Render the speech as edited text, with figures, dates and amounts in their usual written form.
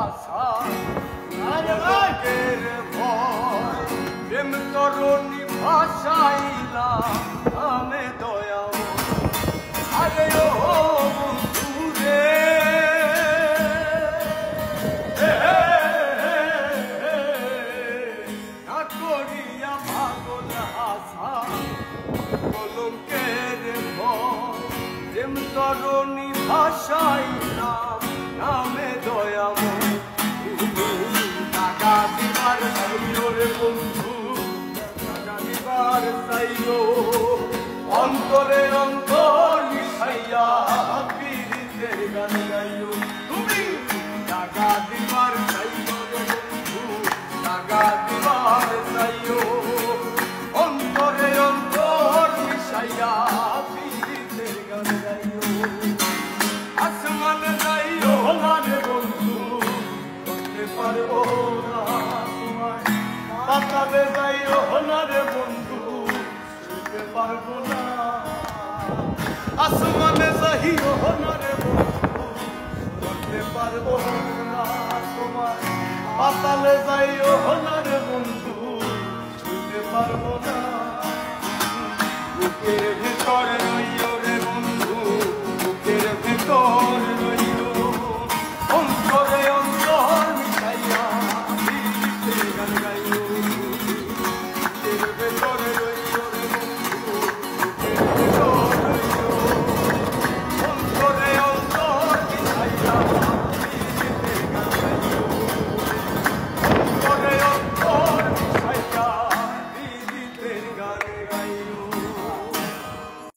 আশা লোকের ভয় প্রেম তরুণী ভাসাইলাম আমি দয়া আরে ও বন্ধুরে না করিয়া পাগল আশা কলঙ্কের ভয় প্রেম তরুণী ভাসাইলাম নামে দয়াময় টাকা দিবার চাইও রে বন্ধু টাকা দিবার চাইও অন্তরে অন্তর মিশাইয়া পীড়িতের গান গাইও তুমি টাকা দিবার চাইও রে বন্ধু টাকা দিবার চাইও অন্তরে অন্তর মিশাইয়া পীড়িতের গান গাইও আসমান যাইও না রে বন্ধু করতে পারবো না তোমায় পাতালে যাইও না রে বন্ধু ছুঁতে পারবো না আসমানে যাইও না রে বন্ধু করতে পারবো না তোমায় পাতালে যাইও না রে বন্ধু ছুঁতে পারবো না